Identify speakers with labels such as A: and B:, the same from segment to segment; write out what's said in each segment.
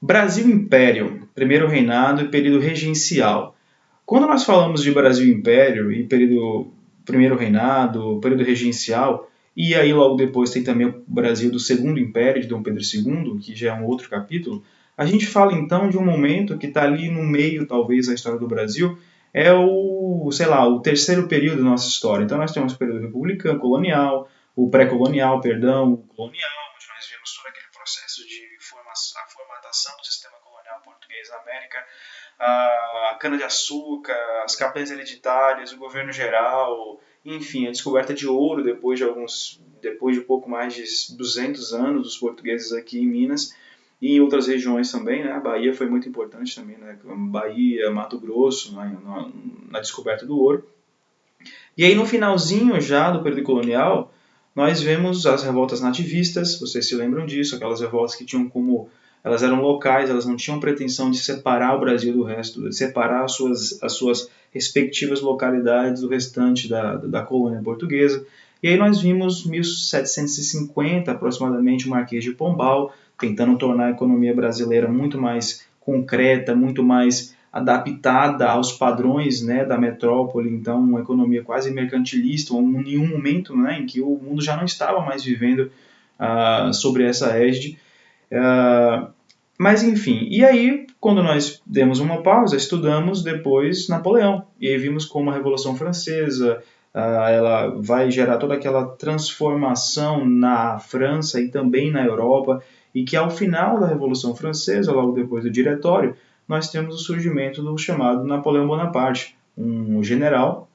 A: Brasil Império, primeiro reinado e período regencial. Quando nós falamos de Brasil Império e período primeiro reinado, período regencial, e aí logo depois tem também o Brasil do Segundo Império de Dom Pedro II, que já é um outro capítulo, a gente fala então de um momento que está ali no meio, talvez, da história do Brasil, é o, sei lá, o terceiro período da nossa história. Então nós temos o período republicano, colonial, o pré-colonial, perdão, o colonial, onde nós vemos todo aquele processo de a formatação do sistema colonial português na América, a cana-de-açúcar, as capitanias hereditárias, o governo geral, enfim, a descoberta de ouro depois de pouco mais de 200 anos dos portugueses aqui em Minas e em outras regiões também, né? A Bahia foi muito importante também, né? Bahia, Mato Grosso, na descoberta do ouro. E aí no finalzinho já do período colonial, nós vemos as revoltas nativistas, vocês se lembram disso, aquelas revoltas que tinham como elas eram locais, elas não tinham pretensão de separar o Brasil do resto, de separar as suas respectivas localidades do restante da colônia portuguesa. E aí nós vimos 1750, aproximadamente, o Marquês de Pombal, tentando tornar a economia brasileira muito mais concreta, muito mais adaptada aos padrões, né, da metrópole, então uma economia quase mercantilista, em um momento, né, em que o mundo já não estava mais vivendo sobre essa égide. Mas enfim, e aí quando nós demos uma pausa, estudamos depois Napoleão, e aí vimos como a Revolução Francesa ela vai gerar toda aquela transformação na França e também na Europa, e que ao final da Revolução Francesa, logo depois do Diretório, nós temos o surgimento do chamado Napoleão Bonaparte, um general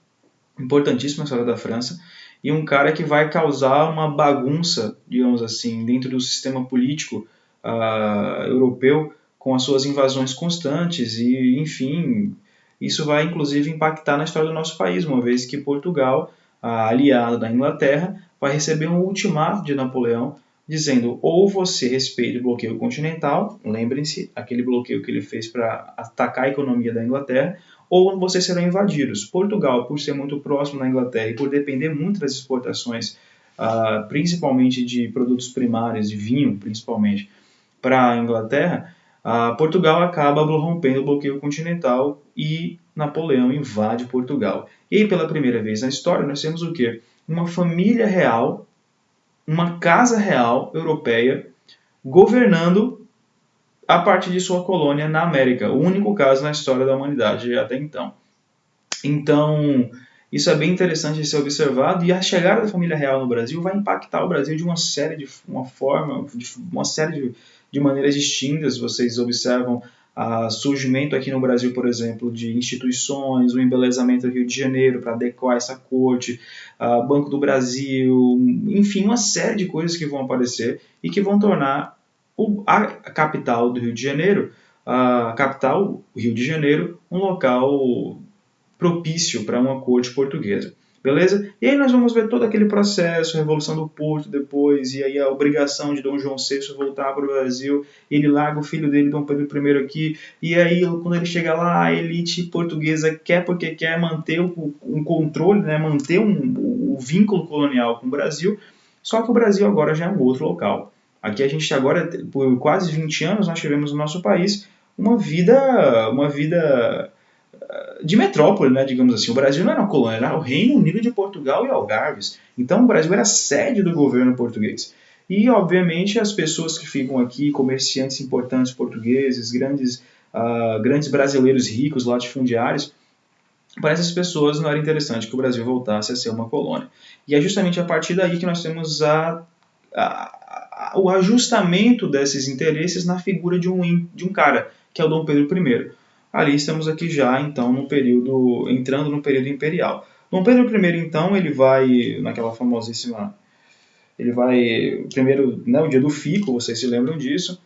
A: importantíssimo na história da França, e um cara que vai causar uma bagunça, digamos assim, dentro do sistema político europeu, com as suas invasões constantes e, enfim, isso vai inclusive impactar na história do nosso país, uma vez que Portugal, aliado da Inglaterra, vai receber um ultimato de Napoleão dizendo ou você respeita o bloqueio continental, lembrem-se, aquele bloqueio que ele fez para atacar a economia da Inglaterra, ou vocês serão invadidos. Portugal, por ser muito próximo da Inglaterra e por depender muito das exportações, principalmente de produtos primários, de vinho principalmente, para a Inglaterra, Portugal acaba rompendo o bloqueio continental e Napoleão invade Portugal. E aí, pela primeira vez na história, nós temos o quê? Uma família real, uma casa real europeia, governando a partir de sua colônia na América. O único caso na história da humanidade até então. Então, isso é bem interessante de ser observado, e a chegada da família real no Brasil vai impactar o Brasil de uma série de maneiras distintas. Vocês observam o surgimento aqui no Brasil, por exemplo, de instituições, o embelezamento do Rio de Janeiro para adequar essa corte, Banco do Brasil, enfim, uma série de coisas que vão aparecer e que vão tornar a capital do Rio de Janeiro, a capital, o Rio de Janeiro, um local propício para uma corte portuguesa. Beleza? E aí nós vamos ver todo aquele processo, a Revolução do Porto depois, e aí a obrigação de Dom João VI voltar para o Brasil, ele larga o filho dele, Dom Pedro I aqui, e aí quando ele chega lá, a elite portuguesa quer porque quer manter um controle, né, manter o vínculo colonial com o Brasil, só que o Brasil agora já é um outro local. Aqui a gente agora, por quase 20 anos, nós tivemos no nosso país uma vida de metrópole, né, digamos assim. O Brasil não era uma colônia, era o Reino Unido de Portugal e Algarves. Então o Brasil era sede do governo português. E, obviamente, as pessoas que ficam aqui, comerciantes importantes portugueses, grandes brasileiros ricos, latifundiários, para essas pessoas não era interessante que o Brasil voltasse a ser uma colônia. E é justamente a partir daí que nós temos o ajustamento desses interesses na figura de um cara, que é o Dom Pedro I. Ali estamos aqui já, então, entrando no período imperial. Dom Pedro I, então, ele vai, naquela famosíssima, ele vai, primeiro, né, o dia do fico, vocês se lembram disso,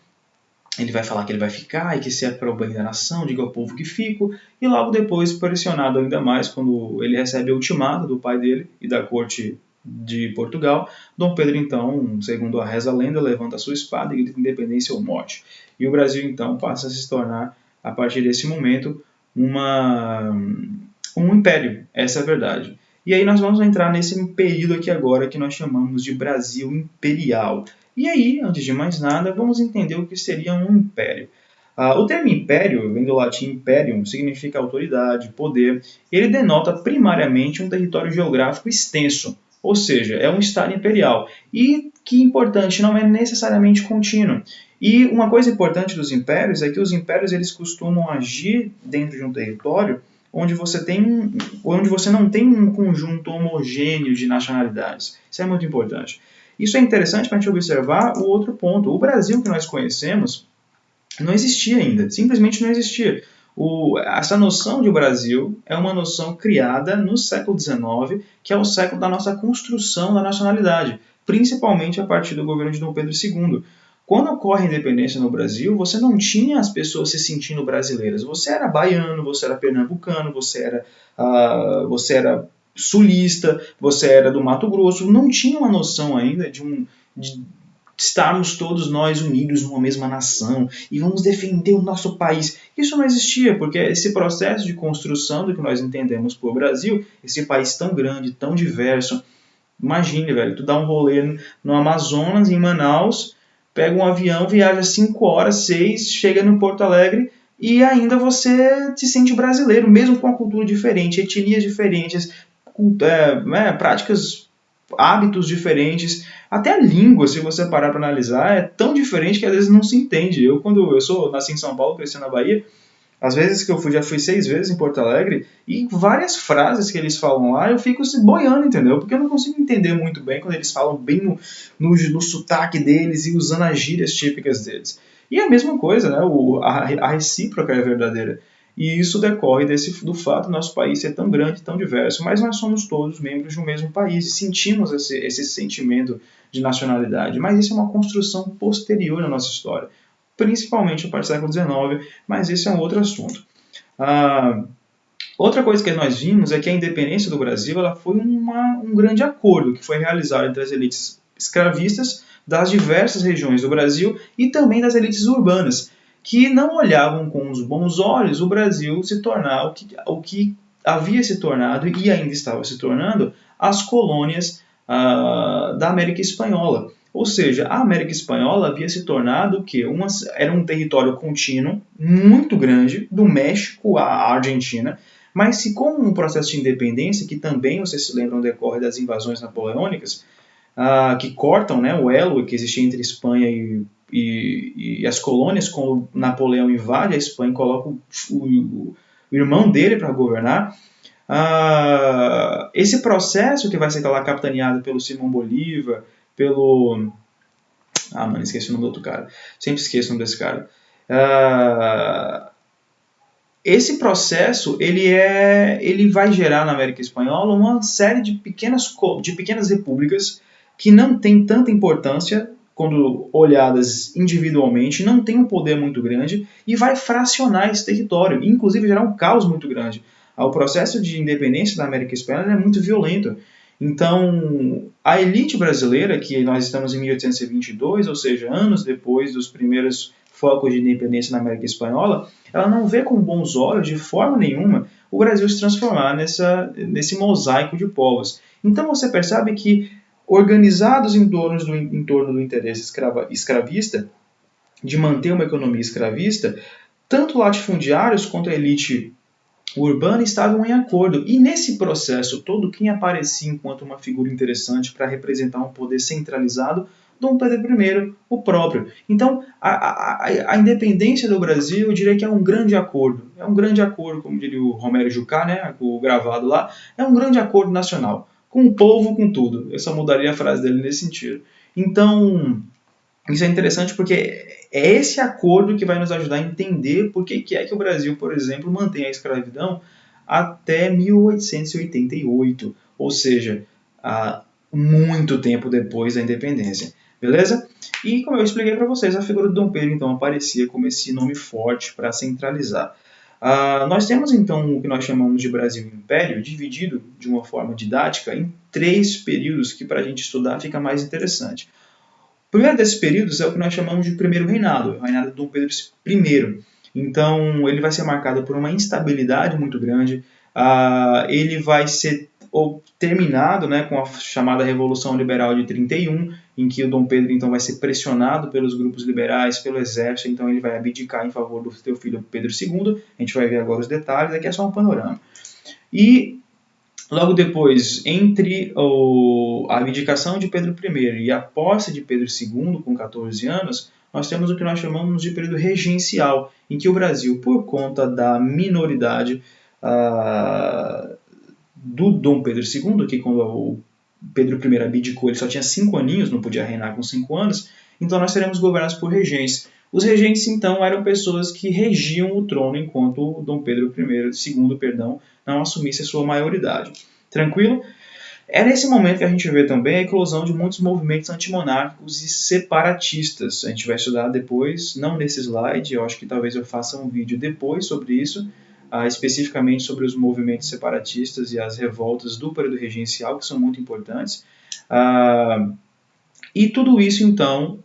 A: ele vai falar que ele vai ficar e que se é para o bem da nação, diga ao povo que fico, e logo depois, pressionado ainda mais, quando ele recebe o ultimato do pai dele e da corte de Portugal, Dom Pedro, então, segundo a reza lenda, levanta a sua espada e grita independência ou morte. E o Brasil, então, passa a se tornar, a partir desse momento, um império. Essa é a verdade. E aí nós vamos entrar nesse período aqui agora que nós chamamos de Brasil Imperial. E aí, antes de mais nada, vamos entender o que seria um império. O termo império, vem do latim imperium, significa autoridade, poder. Ele denota primariamente um território geográfico extenso, ou seja, é um estado imperial. E, que importante, não é necessariamente contínuo. E uma coisa importante dos impérios é que os impérios eles costumam agir dentro de um território onde você não tem um conjunto homogêneo de nacionalidades. Isso é muito importante. Isso é interessante para a gente observar o outro ponto. O Brasil que nós conhecemos não existia ainda, simplesmente não existia. Essa noção de Brasil é uma noção criada no século XIX, que é o século da nossa construção da nacionalidade, principalmente a partir do governo de Dom Pedro II. Quando ocorre a independência no Brasil, você não tinha as pessoas se sentindo brasileiras. Você era baiano, você era pernambucano, você era sulista, você era do Mato Grosso. Não tinha uma noção ainda de estarmos todos nós unidos numa mesma nação e vamos defender o nosso país. Isso não existia, porque esse processo de construção do que nós entendemos por Brasil, esse país tão grande, tão diverso, imagine, velho, tu dá um rolê no Amazonas, em Manaus, pega um avião, viaja 5 horas, 6, chega no Porto Alegre e ainda você se sente brasileiro, mesmo com uma cultura diferente, etnias diferentes, práticas, hábitos diferentes, até a língua, se você parar para analisar, é tão diferente que às vezes não se entende. Quando eu nasci em São Paulo, cresci na Bahia, às vezes que eu fui, já fui 6 vezes em Porto Alegre, e várias frases que eles falam lá, eu fico se boiando, entendeu? Porque eu não consigo entender muito bem quando eles falam bem no sotaque deles e usando as gírias típicas deles. E a mesma coisa, né? A recíproca é verdadeira. E isso decorre do fato do nosso país ser tão grande, tão diverso, mas nós somos todos membros de um mesmo país e sentimos esse sentimento de nacionalidade. Mas isso é uma construção posterior na nossa história, principalmente a partir do século XIX, mas esse é um outro assunto. Outra coisa que nós vimos é que a independência do Brasil ela foi um grande acordo que foi realizado entre as elites escravistas das diversas regiões do Brasil e também das elites urbanas, que não olhavam com os bons olhos o Brasil se tornar o que havia se tornado e ainda estava se tornando as colônias da América Espanhola. Ou seja, a América Espanhola havia se tornado o quê? Era um território contínuo, muito grande, do México à Argentina, mas se com um processo de independência, que também, vocês se lembram, decorre das invasões napoleônicas, que cortam, né, o elo que existia entre Espanha e as colônias, quando Napoleão invade a Espanha e coloca o irmão dele para governar, esse processo que vai ser lá capitaneado pelo Simão Bolívar, pelo... mano, esqueci o nome do outro cara. Sempre esqueço o nome desse cara. Esse processo, ele vai gerar na América Espanhola uma série de pequenas repúblicas que não tem tanta importância quando olhadas individualmente, não tem um poder muito grande e vai fracionar esse território, inclusive gerar um caos muito grande. O processo de independência da América Espanhola é muito violento. Então, a elite brasileira, que nós estamos em 1822, ou seja, anos depois dos primeiros focos de independência na América Espanhola, ela não vê com bons olhos, de forma nenhuma, o Brasil se transformar nesse mosaico de povos. Então você percebe que, organizados em torno do interesse escravista, de manter uma economia escravista, tanto latifundiários quanto a elite urbana estavam em acordo. E nesse processo todo, quem aparecia enquanto uma figura interessante para representar um poder centralizado? Dom Pedro I, o próprio. Então, a independência do Brasil, eu diria que é um grande acordo. É um grande acordo, como diria o Romero Jucá, né, o gravado lá, é um grande acordo nacional. Com o povo, com tudo. Eu só mudaria a frase dele nesse sentido. Então, isso é interessante porque é esse acordo que vai nos ajudar a entender por que é que o Brasil, por exemplo, mantém a escravidão até 1888, ou seja, há muito tempo depois da independência. Beleza? E como eu expliquei para vocês, a figura de Dom Pedro então aparecia como esse nome forte para centralizar. Nós temos então o que nós chamamos de Brasil Império, dividido de uma forma didática em 3 períodos que para a gente estudar fica mais interessante. O primeiro desses períodos é o que nós chamamos de primeiro reinado, o reinado de Dom Pedro I. Então, ele vai ser marcado por uma instabilidade muito grande, ele vai ser terminado, né, com a chamada Revolução Liberal de 31, em que o Dom Pedro então vai ser pressionado pelos grupos liberais, pelo exército, então ele vai abdicar em favor do seu filho Pedro II. A gente vai ver agora os detalhes, aqui é só um panorama. E logo depois, entre a abdicação de Pedro I e a posse de Pedro II, com 14 anos, nós temos o que nós chamamos de período regencial, em que o Brasil, por conta da minoridade do Dom Pedro II, que quando o Pedro I abdicou, ele só tinha 5 aninhos, não podia reinar com 5 anos, então nós seremos governados por regentes. Os regentes, então, eram pessoas que regiam o trono enquanto o Dom Pedro II, não assumisse a sua maioridade. Tranquilo? É nesse momento que a gente vê também a eclosão de muitos movimentos antimonárquicos e separatistas. A gente vai estudar depois, não nesse slide, eu acho que talvez eu faça um vídeo depois sobre isso, especificamente sobre os movimentos separatistas e as revoltas do período regencial, que são muito importantes. E tudo isso, então,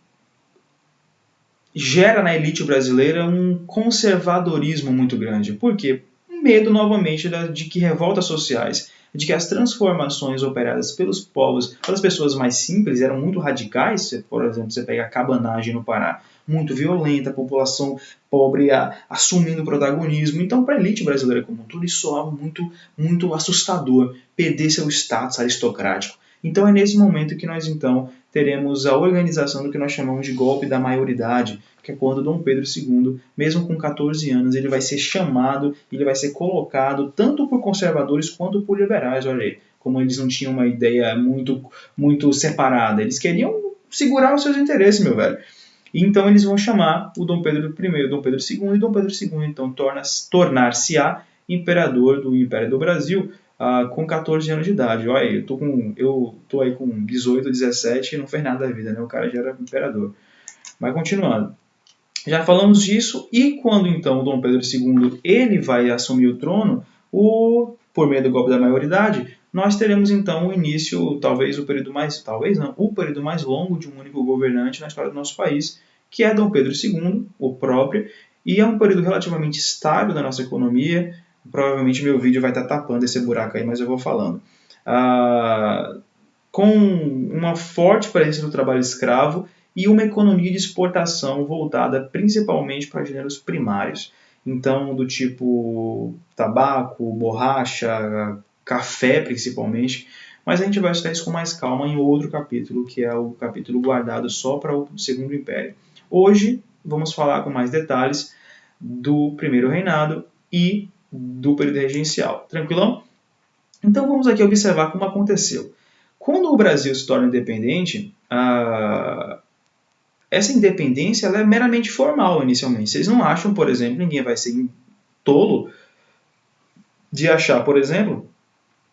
A: gera na elite brasileira um conservadorismo muito grande. Por quê? Medo, novamente, de que revoltas sociais, de que as transformações operadas pelos povos, pelas pessoas mais simples, eram muito radicais. Por exemplo, você pega a cabanagem no Pará, muito violenta, a população pobre assumindo protagonismo. Então, para a elite brasileira como um todo, isso soava muito assustador, perder seu status aristocrático. Então, é nesse momento que nós, então, teremos a organização do que nós chamamos de golpe da maioridade, que é quando Dom Pedro II, mesmo com 14 anos, ele vai ser chamado, ele vai ser colocado tanto por conservadores quanto por liberais. Olha aí, como eles não tinham uma ideia muito separada, eles queriam segurar os seus interesses, meu velho. Então eles vão chamar o Dom Pedro I, Dom Pedro II, e Dom Pedro II então tornar-se-á imperador do Império do Brasil, com 14 anos de idade. Olha aí, eu tô aí com 18, 17 e não fez nada da vida, né? O cara já era imperador. Mas continuando. Já falamos disso, e quando então o Dom Pedro II ele vai assumir o trono, por meio do golpe da maioridade, nós teremos então o início, o período mais longo de um único governante na história do nosso país, que é Dom Pedro II, o próprio, e é um período relativamente estável da nossa economia. Provavelmente meu vídeo vai estar tapando esse buraco aí, mas eu vou falando. Com uma forte presença do trabalho escravo e uma economia de exportação voltada principalmente para gêneros primários. Então, do tipo tabaco, borracha, café principalmente, mas a gente vai estudar isso com mais calma em outro capítulo, que é o capítulo guardado só para o Segundo Império. Hoje, vamos falar com mais detalhes do Primeiro Reinado e do período regencial. Tranquilão? Então, vamos aqui observar como aconteceu. Quando o Brasil se torna independente, essa independência ela é meramente formal inicialmente. Vocês não acham, por exemplo, ninguém vai ser tolo de achar, por exemplo,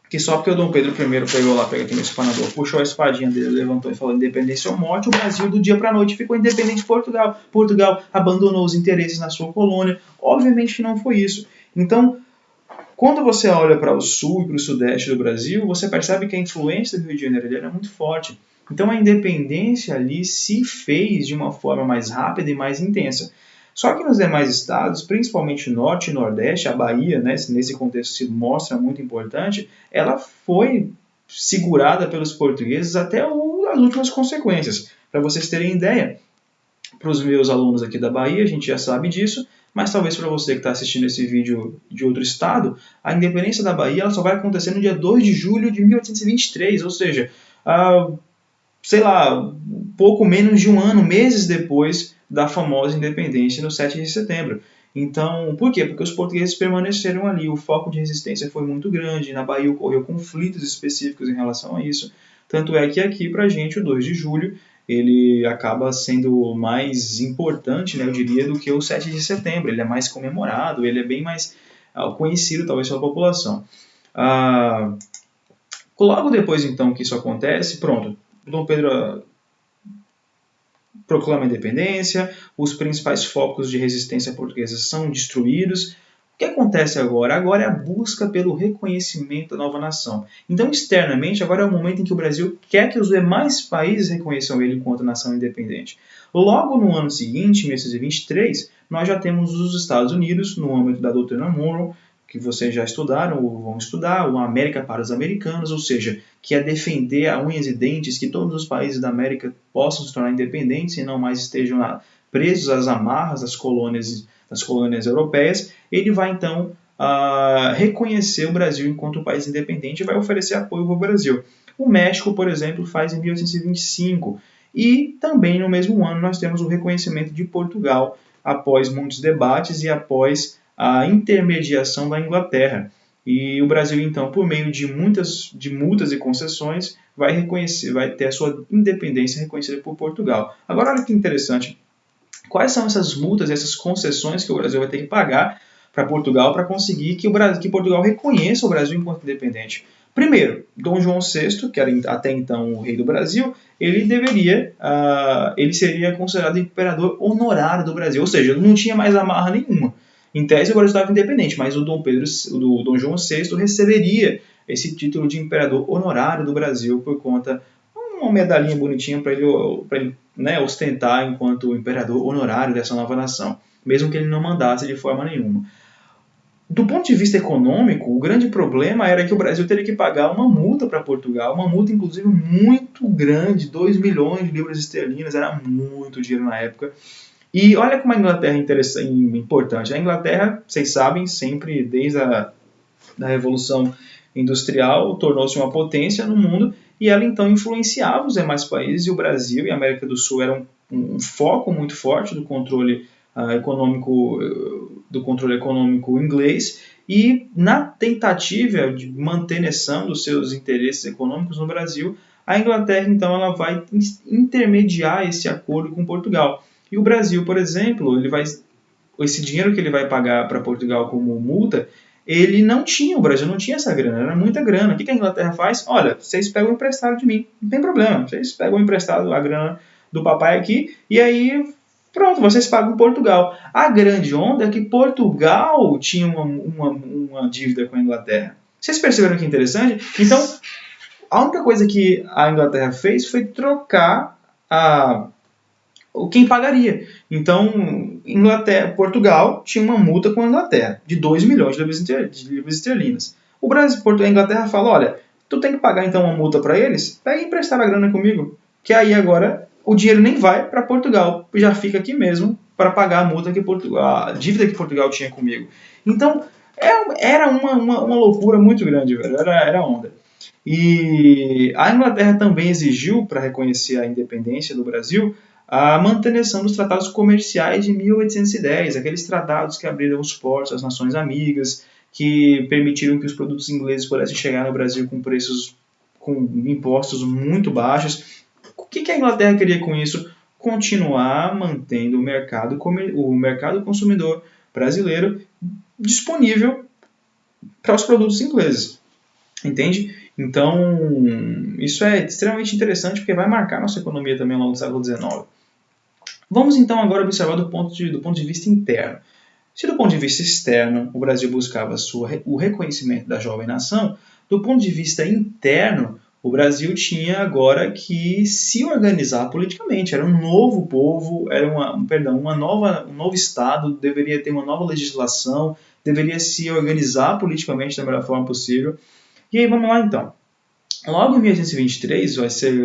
A: que só porque o Dom Pedro I pegou lá, pega aqui no espanador, puxou a espadinha dele, levantou e falou independência ou morte, o Brasil do dia para a noite ficou independente de Portugal. Portugal abandonou os interesses na sua colônia. Obviamente que não foi isso. Então, quando você olha para o sul e para o sudeste do Brasil, você percebe que a influência do Rio de Janeiro era muito forte. Então a independência ali se fez de uma forma mais rápida e mais intensa. Só que nos demais estados, principalmente norte e nordeste, a Bahia, né, nesse contexto se mostra muito importante, ela foi segurada pelos portugueses até as últimas consequências. Para vocês terem ideia, para os meus alunos aqui da Bahia, a gente já sabe disso, mas talvez para você que está assistindo esse vídeo de outro estado, a independência da Bahia ela só vai acontecer no dia 2 de julho de 1823, ou seja, pouco menos de um ano, meses depois da famosa independência no 7 de setembro. Então, por quê? Porque os portugueses permaneceram ali, o foco de resistência foi muito grande, na Bahia ocorreu conflitos específicos em relação a isso, tanto é que aqui para a gente o 2 de julho ele acaba sendo mais importante, né, eu diria, do que o 7 de setembro. Ele é mais comemorado, ele é bem mais conhecido, talvez, pela população. Logo depois, então, que isso acontece, pronto, Dom Pedro proclama a independência, os principais focos de resistência portuguesa são destruídos. O que acontece agora? Agora é a busca pelo reconhecimento da nova nação. Então, externamente, agora é o momento em que o Brasil quer que os demais países reconheçam ele enquanto nação independente. Logo no ano seguinte, 1823, nós já temos os Estados Unidos, no âmbito da doutrina Monroe, que vocês já estudaram ou vão estudar, uma América para os americanos, ou seja, que é defender a unhas e dentes que todos os países da América possam se tornar independentes e não mais estejam presos às amarras das colônias europeias. Ele vai então reconhecer o Brasil enquanto um país independente e vai oferecer apoio para o Brasil. O México, por exemplo, faz em 1825. E também no mesmo ano nós temos o reconhecimento de Portugal, após muitos debates e após a intermediação da Inglaterra. E o Brasil, então, por meio de multas e concessões, vai ter a sua independência reconhecida por Portugal. Agora, olha que interessante. Quais são essas multas, essas concessões que o Brasil vai ter que pagar para Portugal para conseguir que Portugal reconheça o Brasil enquanto independente? Primeiro, Dom João VI, que era até então o rei do Brasil, ele seria considerado imperador honorário do Brasil, ou seja, não tinha mais amarra nenhuma. Em tese, o Brasil estava independente, mas o Dom João VI receberia esse título de imperador honorário do Brasil por conta de uma medalhinha bonitinha para ele ostentar enquanto imperador honorário dessa nova nação, mesmo que ele não mandasse de forma nenhuma. Do ponto de vista econômico, o grande problema era que o Brasil teria que pagar uma multa para Portugal, uma multa inclusive muito grande, 2 milhões de libras esterlinas, era muito dinheiro na época. E olha como a Inglaterra é importante. A Inglaterra, vocês sabem, sempre desde a Revolução Industrial, tornou-se uma potência no mundo e ela então influenciava os demais países, e o Brasil e a América do Sul eram um foco muito forte do controle econômico inglês, e na tentativa de manutenção dos seus interesses econômicos no Brasil, a Inglaterra então ela vai intermediar esse acordo com Portugal. E o Brasil, por exemplo, esse dinheiro que ele vai pagar para Portugal como multa, o Brasil não tinha essa grana, era muita grana. O que a Inglaterra faz? Olha, vocês pegam emprestado de mim, não tem problema, vocês pegam emprestado a grana do papai aqui, e aí pronto, vocês pagam Portugal. A grande onda é que Portugal tinha uma dívida com a Inglaterra. Vocês perceberam que interessante? Então, a única coisa que a Inglaterra fez foi trocar quem pagaria. Então, Portugal tinha uma multa com a Inglaterra de 2 milhões de libras esterlinas. A Inglaterra fala, olha, tu tem que pagar então uma multa para eles, pega e emprestar a grana comigo, que aí agora o dinheiro nem vai para Portugal, já fica aqui mesmo para pagar a multa a dívida que Portugal tinha comigo. Então, era uma loucura muito grande, velho. Era onda. E a Inglaterra também exigiu, para reconhecer a independência do Brasil, a manutenção dos tratados comerciais de 1810, aqueles tratados que abriram os portos às nações amigas, que permitiram que os produtos ingleses pudessem chegar no Brasil com impostos muito baixos. O que a Inglaterra queria com isso? Continuar mantendo o mercado consumidor brasileiro disponível para os produtos ingleses. Entende? Então, isso é extremamente interessante porque vai marcar nossa economia também ao longo do século XIX. Vamos então agora observar do ponto de vista interno. Se do ponto de vista externo o Brasil buscava o reconhecimento da jovem nação, do ponto de vista interno o Brasil tinha agora que se organizar politicamente. Era um novo povo, era um novo Estado, deveria ter uma nova legislação, deveria se organizar politicamente da melhor forma possível. E aí vamos lá então. Logo em 1823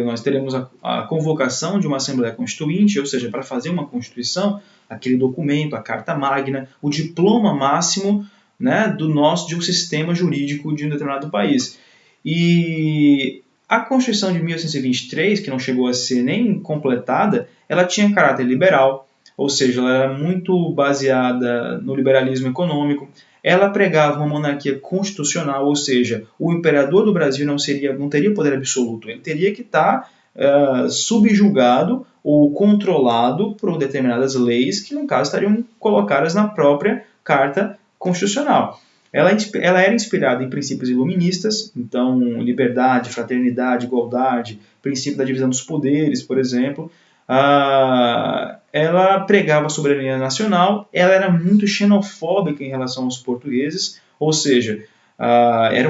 A: nós teremos a convocação de uma Assembleia Constituinte, ou seja, para fazer uma Constituição, aquele documento, a Carta Magna, o diploma máximo, né, de um sistema jurídico de um determinado país. E a Constituição de 1823, que não chegou a ser nem completada, ela tinha caráter liberal, ou seja, ela era muito baseada no liberalismo econômico. Ela pregava uma monarquia constitucional, ou seja, o imperador do Brasil não teria poder absoluto, ele teria que estar subjugado ou controlado por determinadas leis que, no caso, estariam colocadas na própria Carta Constitucional. Ela era inspirada em princípios iluministas, então liberdade, fraternidade, igualdade, princípio da divisão dos poderes, por exemplo. Ela pregava a soberania nacional, ela era muito xenofóbica em relação aos portugueses, ou seja, era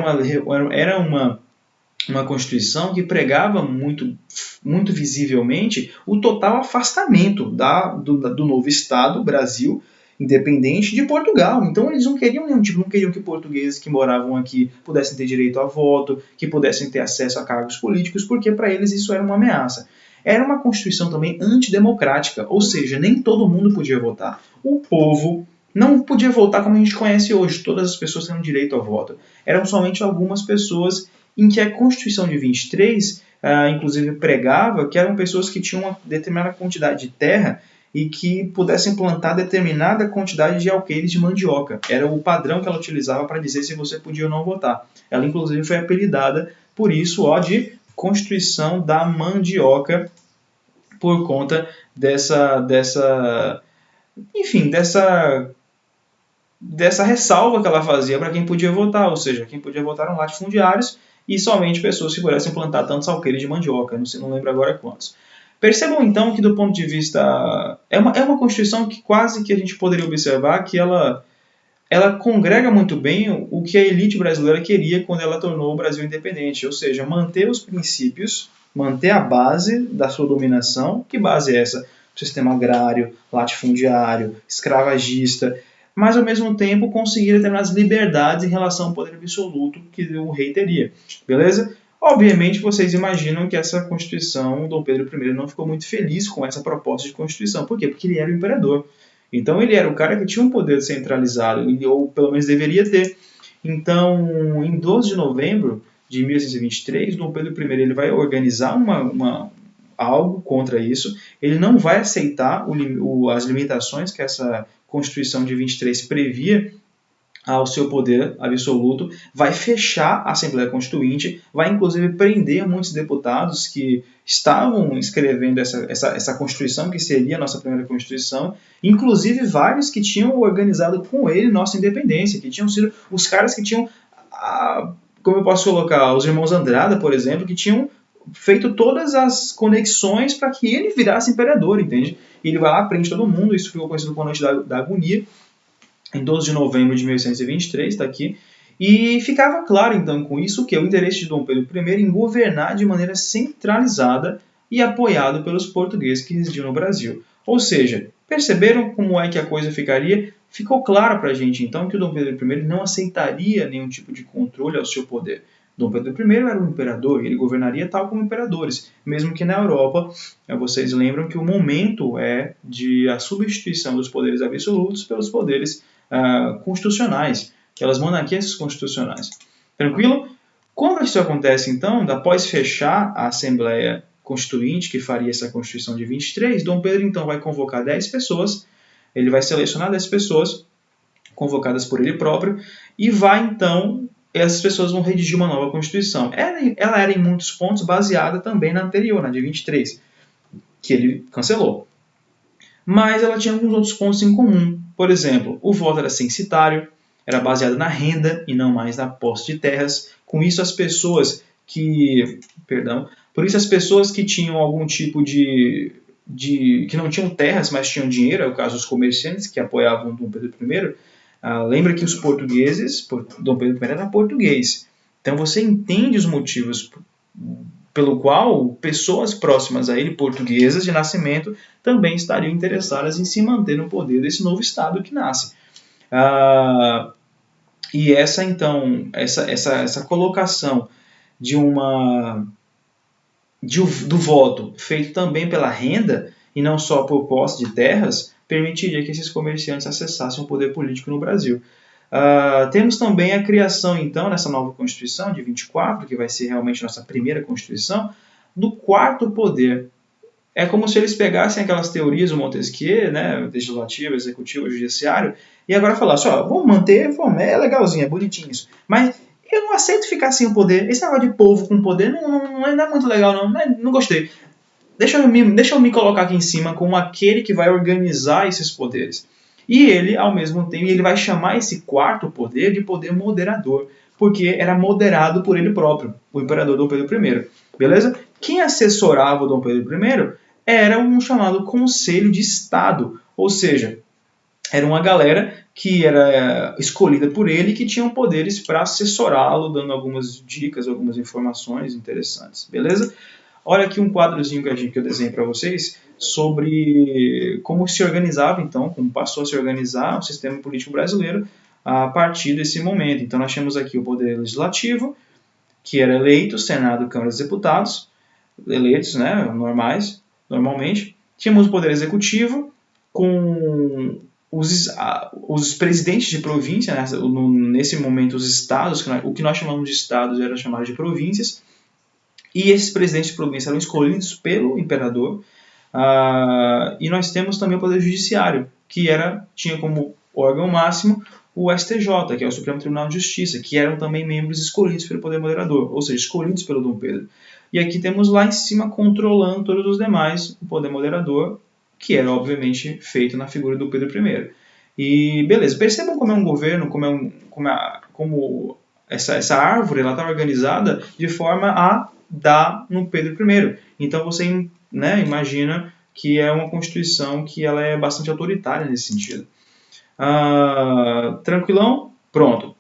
A: uma Constituição que pregava muito visivelmente o total afastamento do novo Estado, Brasil, independente de Portugal. Então eles não queriam nenhum tipo, não queriam que portugueses que moravam aqui pudessem ter direito a voto, que pudessem ter acesso a cargos políticos, porque para eles isso era uma ameaça. Era uma constituição também antidemocrática, ou seja, nem todo mundo podia votar. O povo não podia votar como a gente conhece hoje, todas as pessoas tendo direito ao voto. Eram somente algumas pessoas em que a Constituição de 23, inclusive, pregava que eram pessoas que tinham uma determinada quantidade de terra e que pudessem plantar determinada quantidade de alqueires de mandioca. Era o padrão que ela utilizava para dizer se você podia ou não votar. Ela, inclusive, foi apelidada por isso de Constituição da Mandioca, por conta dessa ressalva que ela fazia para quem podia votar, ou seja, quem podia votar eram latifundiários e somente pessoas que pudessem plantar tantos alqueires de mandioca, não lembro agora quantos. Percebam então que do ponto de vista... É uma Constituição que quase que a gente poderia observar que ela congrega muito bem o que a elite brasileira queria quando ela tornou o Brasil independente, ou seja, manter os princípios, manter a base da sua dominação. Que base é essa? O sistema agrário, latifundiário, escravagista, mas ao mesmo tempo conseguir determinadas liberdades em relação ao poder absoluto que o rei teria. Beleza? Obviamente vocês imaginam que essa Constituição, Dom Pedro I não ficou muito feliz com essa proposta de Constituição. Por quê? Porque ele era o imperador. Então ele era o cara que tinha um poder centralizado, ou pelo menos deveria ter. Então, em 12 de novembro de 1823, Dom Pedro I ele vai organizar algo contra isso. Ele não vai aceitar as limitações que essa Constituição de 23 previa ao seu poder absoluto, vai fechar a Assembleia Constituinte, vai inclusive prender muitos deputados que estavam escrevendo essa Constituição, que seria a nossa primeira Constituição, inclusive vários que tinham organizado com ele nossa independência, que tinham sido os caras que tinham, como eu posso colocar, os irmãos Andrada, por exemplo, que tinham feito todas as conexões para que ele virasse imperador, entende? E ele vai lá, prende todo mundo, isso ficou conhecido como a Noite da Agonia, em 12 de novembro de 1823, está aqui, e ficava claro, então, com isso, que o interesse de Dom Pedro I em governar de maneira centralizada e apoiado pelos portugueses que residiam no Brasil. Ou seja, perceberam como é que a coisa ficaria? Ficou claro para a gente, então, que o Dom Pedro I não aceitaria nenhum tipo de controle ao seu poder. Dom Pedro I era um imperador, e ele governaria tal como imperadores, mesmo que na Europa, vocês lembram que o momento é de a substituição dos poderes absolutos pelos poderes constitucionais, aquelas monarquias constitucionais. Tranquilo? Quando isso acontece, então, após fechar a Assembleia Constituinte, que faria essa Constituição de 23, Dom Pedro, então, vai convocar 10 pessoas, ele vai selecionar 10 pessoas, convocadas por ele próprio, e vai, então, essas pessoas vão redigir uma nova Constituição. Ela era, em muitos pontos, baseada também na anterior, na de 23, que ele cancelou. Mas ela tinha alguns outros pontos em comum. Por exemplo, o voto era censitário, era baseado na renda e não mais na posse de terras. Com isso, as pessoas que tinham algum tipo que não tinham terras, mas tinham dinheiro, é o caso dos comerciantes que apoiavam Dom Pedro I. Lembra que os portugueses, Dom Pedro I era português. Então você entende os motivos pelo qual pessoas próximas a ele, portuguesas de nascimento, também estariam interessadas em se manter no poder desse novo Estado que nasce. E essa colocação do voto feito também pela renda, e não só por posse de terras, permitiria que esses comerciantes acessassem o poder político no Brasil. Temos também a criação, então, nessa nova Constituição de 24, que vai ser realmente nossa primeira Constituição, do quarto poder. É como se eles pegassem aquelas teorias do Montesquieu, né, legislativo, executivo, judiciário, e agora falassem, vamos manter, é legalzinho, é bonitinho isso, mas eu não aceito ficar sem o poder. Esse negócio de povo com poder não é muito legal, não gostei. Deixa eu me colocar aqui em cima como aquele que vai organizar esses poderes. E ele, ao mesmo tempo, ele vai chamar esse quarto poder de poder moderador, porque era moderado por ele próprio, o imperador Dom Pedro I. Beleza? Quem assessorava o Dom Pedro I era um chamado Conselho de Estado, ou seja, era uma galera que era escolhida por ele e que tinham poderes para assessorá-lo, dando algumas dicas, algumas informações interessantes. Beleza? Olha aqui um quadrozinho que eu desenhei para vocês sobre como se organizava, então, como passou a se organizar o sistema político brasileiro a partir desse momento. Então, nós temos aqui o poder legislativo, que era eleito, Senado, Câmara dos Deputados, eleitos, né, normais, normalmente. Tínhamos o poder executivo, com os presidentes de província, né, nesse momento os estados, o que nós chamamos de estados era chamado de províncias, e esses presidentes de província eram escolhidos pelo imperador. E nós temos também o poder judiciário, que tinha como órgão máximo o STJ, que é o Supremo Tribunal de Justiça, que eram também membros escolhidos pelo poder moderador, ou seja, escolhidos pelo Dom Pedro. E aqui temos lá em cima, controlando todos os demais, o poder moderador, que era obviamente feito na figura do Pedro I. E beleza, percebam como é um governo, como essa árvore está organizada de forma a dar no Pedro I. Então você, né, imagina que é uma constituição que ela é bastante autoritária nesse sentido. Tranquilão? Pronto.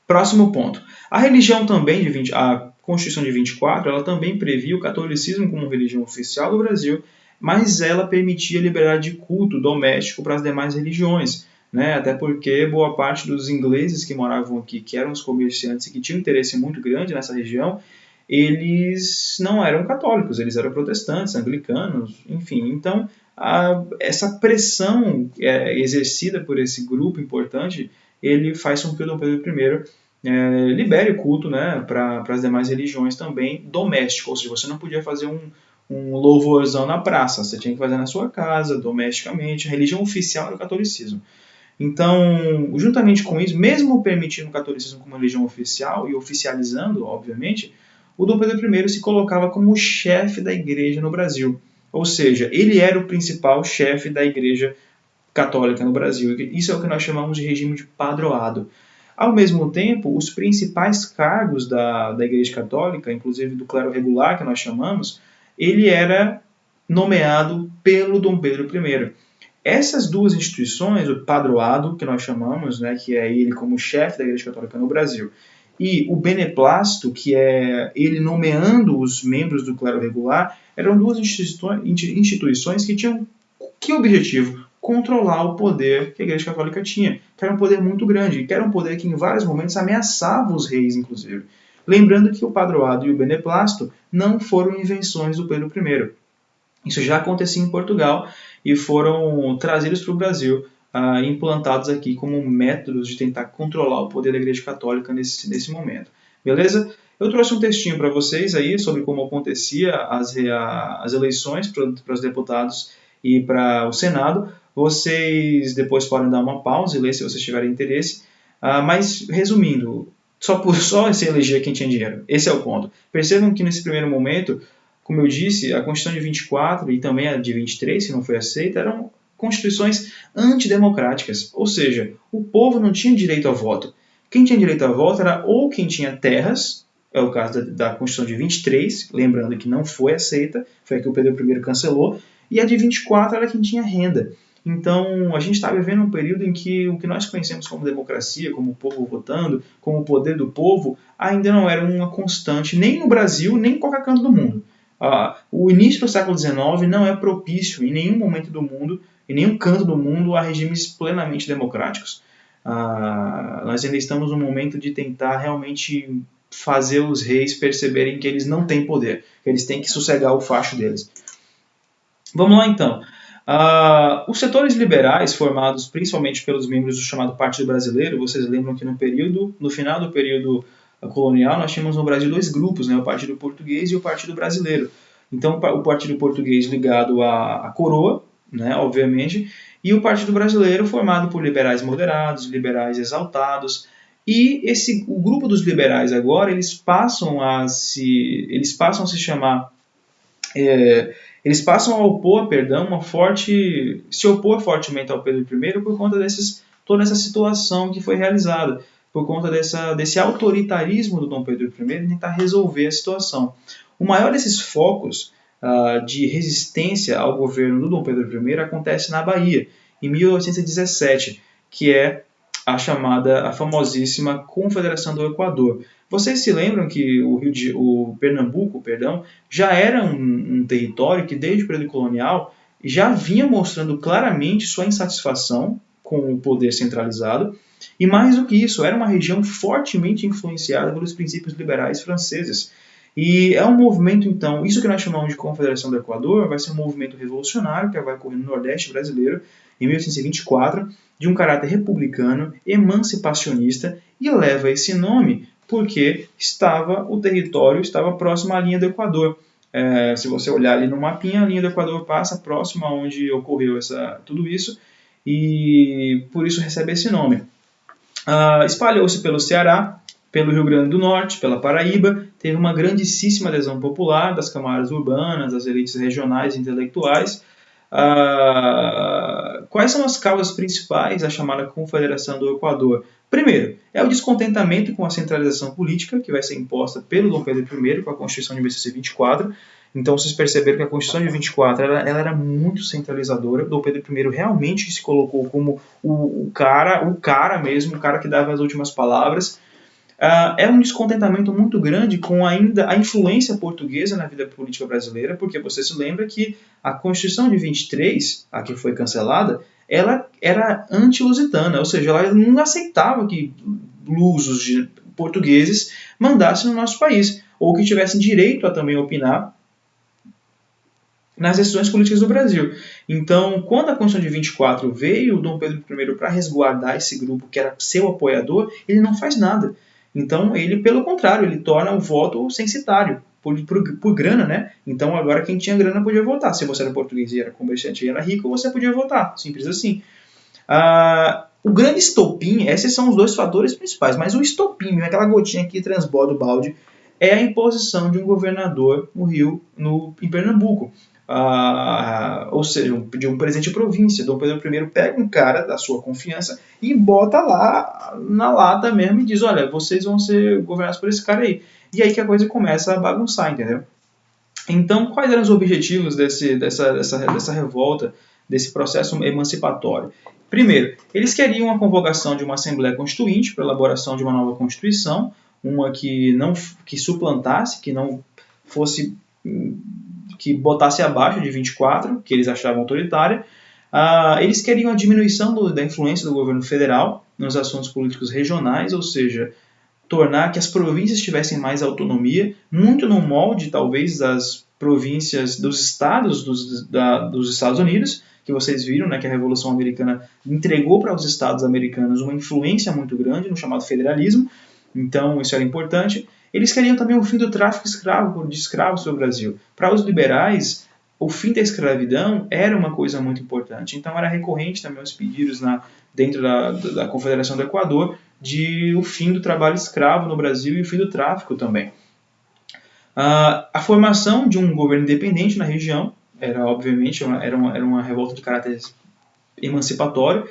A: Próximo ponto. A religião também, a Constituição de 24, ela também previa o catolicismo como religião oficial do Brasil, mas ela permitia liberdade de culto doméstico para as demais religiões, né? Até porque boa parte dos ingleses que moravam aqui, que eram os comerciantes e que tinham um interesse muito grande nessa região, eles não eram católicos, eles eram protestantes, anglicanos, enfim. Então, essa pressão exercida por esse grupo importante, ele faz com que o Dom Pedro I libere o culto, né, para as demais religiões também, doméstico, ou seja, você não podia fazer um louvorzão na praça, você tinha que fazer na sua casa, domesticamente. A religião oficial era o catolicismo. Então, juntamente com isso, mesmo permitindo o catolicismo como religião oficial e oficializando, obviamente, o Dom Pedro I se colocava como o chefe da igreja no Brasil. Ou seja, ele era o principal chefe da igreja católica no Brasil. Isso é o que nós chamamos de regime de padroado. Ao mesmo tempo, os principais cargos da Igreja Católica, inclusive do clero regular, que nós chamamos, ele era nomeado pelo Dom Pedro I. Essas duas instituições, o padroado, que nós chamamos, né, que é ele como chefe da Igreja Católica no Brasil, e o beneplácito, que é ele nomeando os membros do clero regular, eram duas instituições que tinham que objetivo? Controlar o poder que a Igreja Católica tinha, que era um poder muito grande, que era um poder que em vários momentos ameaçava os reis, inclusive. Lembrando que o padroado e o beneplácito não foram invenções do Pedro I. Isso já acontecia em Portugal e foram trazidos para o Brasil, implantados aqui como métodos de tentar controlar o poder da Igreja Católica nesse momento. Beleza? Eu trouxe um textinho para vocês aí sobre como acontecia as eleições para os deputados e para o Senado. Vocês depois podem dar uma pausa e ler se vocês tiverem interesse. Mas, resumindo, só se eleger quem tinha dinheiro. Esse é o ponto. Percebam que nesse primeiro momento, como eu disse, a Constituição de 24 e também a de 23, que não foi aceita, eram constituições antidemocráticas. Ou seja, o povo não tinha direito a voto. Quem tinha direito a voto era ou quem tinha terras, é o caso da Constituição de 23, lembrando que não foi aceita, foi a que o Pedro I cancelou, e a de 24 era quem tinha renda. Então, a gente está vivendo um período em que o que nós conhecemos como democracia, como o povo votando, como o poder do povo, ainda não era uma constante nem no Brasil, nem em qualquer canto do mundo. O início do século XIX não é propício em nenhum momento do mundo, em nenhum canto do mundo, a regimes plenamente democráticos. Nós ainda estamos no momento de tentar realmente fazer os reis perceberem que eles não têm poder, que eles têm que sossegar o facho deles. Vamos lá então. Os setores liberais, formados principalmente pelos membros do chamado Partido Brasileiro, vocês lembram que no final do período colonial, nós tínhamos no Brasil dois grupos, né, o Partido Português e o Partido Brasileiro. Então, o Partido Português ligado à coroa, né, obviamente, e o Partido Brasileiro formado por liberais moderados, liberais exaltados. E o grupo dos liberais agora, eles passam a se chamar... eles passam a opor, se opor fortemente ao Pedro I por conta toda essa situação que foi realizada, por conta desse autoritarismo do Dom Pedro I em tentar resolver a situação. O maior desses focos de resistência ao governo do Dom Pedro I acontece na Bahia, em 1817, que é a famosíssima Confederação do Equador. Vocês se lembram que o Pernambuco, perdão, já era um território que desde o período colonial já vinha mostrando claramente sua insatisfação com o poder centralizado, e mais do que isso, era uma região fortemente influenciada pelos princípios liberais franceses. E é um movimento, então, isso que nós chamamos de Confederação do Equador, vai ser um movimento revolucionário que vai ocorrer no Nordeste brasileiro, em 1824, de um caráter republicano, emancipacionista, e leva esse nome porque o território estava próximo à linha do Equador. Se você olhar ali no mapinha, a linha do Equador passa próximo a onde ocorreu tudo isso, e por isso recebe esse nome. Espalhou-se pelo Ceará, pelo Rio Grande do Norte, pela Paraíba, teve uma grandíssima adesão popular das camadas urbanas, das elites regionais e intelectuais. Quais são as causas principais da chamada Confederação do Equador? Primeiro, é o descontentamento com a centralização política que vai ser imposta pelo Dom Pedro I com a Constituição de 1824. Então, vocês perceberam que a Constituição de 24 ela era muito centralizadora. O Dom Pedro I realmente se colocou como o cara mesmo, o cara que dava as últimas palavras. É um descontentamento muito grande com ainda a influência portuguesa na vida política brasileira, porque você se lembra que a Constituição de 23, a que foi cancelada, ela era anti-lusitana, ou seja, ela não aceitava que lusos portugueses mandassem no nosso país, ou que tivessem direito a também opinar nas decisões políticas do Brasil. Então, quando a Constituição de 24 veio, o Dom Pedro I, para resguardar esse grupo que era seu apoiador, ele não faz nada. Então, ele, pelo contrário, ele torna o voto censitário, por grana, né? Então, agora quem tinha grana podia votar. Se você era português e era comerciante e era rico, você podia votar. Simples assim. O grande estopim, esses são os dois fatores principais, mas o estopim, aquela gotinha que transborda o balde, é a imposição de um governador em Pernambuco. Ou seja, de um presidente de província. Dom Pedro I pega um cara da sua confiança e bota lá na lata mesmo e diz, olha, vocês vão ser governados por esse cara aí. E aí que a coisa começa a bagunçar, entendeu? Então, quais eram os objetivos dessa revolta, desse processo emancipatório? Primeiro, eles queriam a convocação de uma Assembleia Constituinte para a elaboração de uma nova Constituição, uma que suplantasse, que não fosse, que botasse abaixo de 24, que eles achavam autoritária. Eles queriam a diminuição da influência do governo federal nos assuntos políticos regionais, ou seja, tornar que as províncias tivessem mais autonomia, muito no molde, talvez, das províncias, dos estados dos Estados Unidos, que vocês viram, né, que a Revolução Americana entregou para os estados americanos uma influência muito grande no chamado federalismo, então isso era importante. Eles queriam também o fim do tráfico de escravos no Brasil. Para os liberais, o fim da escravidão era uma coisa muito importante, então era recorrente também os pedidos dentro da Confederação do Equador de o fim do trabalho escravo no Brasil e o fim do tráfico também. A formação de um governo independente na região obviamente, era uma revolta de caráter emancipatório,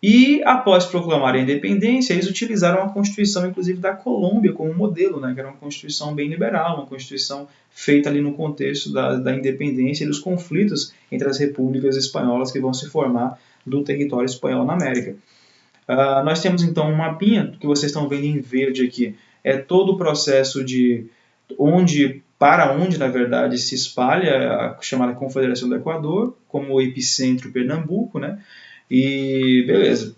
A: e após proclamar a independência, eles utilizaram a Constituição, inclusive, da Colômbia como modelo, né, que era uma Constituição bem liberal, uma Constituição feita ali no contexto da independência e dos conflitos entre as repúblicas espanholas que vão se formar do território espanhol na América. Nós temos, então, um mapinha que vocês estão vendo em verde aqui. É todo o processo para onde, na verdade, se espalha a chamada Confederação do Equador, como o epicentro Pernambuco, né? E beleza.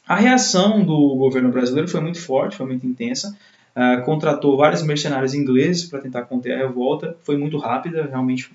A: A reação do governo brasileiro foi muito forte, foi muito intensa. Contratou vários mercenários ingleses para tentar conter a revolta. Foi muito rápida, realmente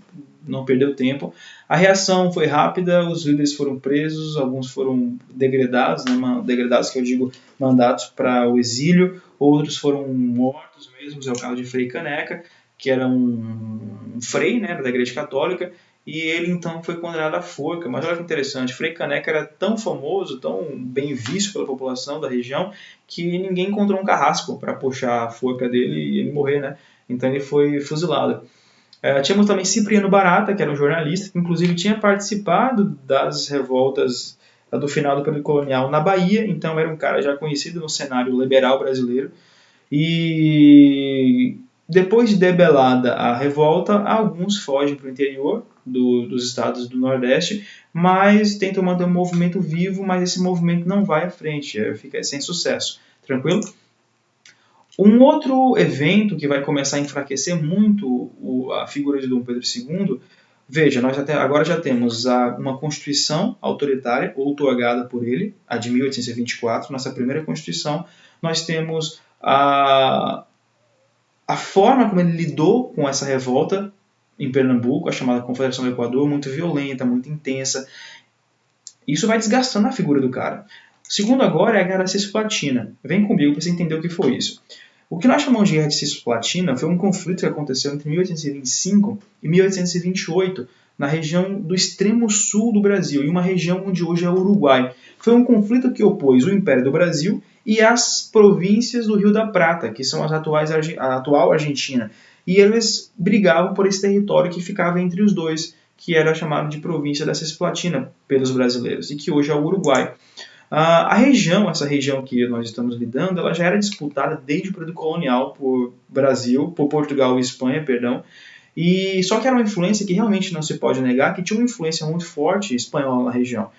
A: não perdeu tempo. A reação foi rápida, os líderes foram presos, alguns foram degradados, né, degradados que eu digo mandados para o exílio, outros foram mortos mesmo, é o caso de Frei Caneca, que era um frei, né, da Igreja Católica, e ele então foi condenado à forca. Mas olha que interessante, Frei Caneca era tão famoso, tão bem visto pela população da região, que ninguém encontrou um carrasco para puxar a forca dele e ele morrer, né? Então ele foi fuzilado. Tínhamos também Cipriano Barata, que era um jornalista, que inclusive tinha participado das revoltas do final do período colonial na Bahia, então era um cara já conhecido no cenário liberal brasileiro. E depois de debelada a revolta, alguns fogem para o interior dos estados do Nordeste, mas tentam manter um movimento vivo, mas esse movimento não vai à frente, fica sem sucesso. Tranquilo? Um outro evento que vai começar a enfraquecer muito a figura de Dom Pedro II, veja, nós agora já temos uma Constituição autoritária, outorgada por ele, a de 1824, nossa primeira Constituição. Nós temos a forma como ele lidou com essa revolta em Pernambuco, a chamada Confederação do Equador, muito violenta, muito intensa. Isso vai desgastando a figura do cara. O segundo agora é a Guerra da Cisplatina. Vem comigo para você entender o que foi isso. O que nós chamamos de Guerra de Cisplatina foi um conflito que aconteceu entre 1825 e 1828, na região do extremo sul do Brasil, em uma região onde hoje é o Uruguai. Foi um conflito que opôs o Império do Brasil e as províncias do Rio da Prata, que são a atual Argentina. E eles brigavam por esse território que ficava entre os dois, que era chamado de província da Cisplatina pelos brasileiros, e que hoje é o Uruguai. Essa região que nós estamos lidando, ela já era disputada desde o período colonial por Portugal e Espanha, perdão, e só que era uma influência que realmente não se pode negar, que tinha uma influência muito forte espanhola na região.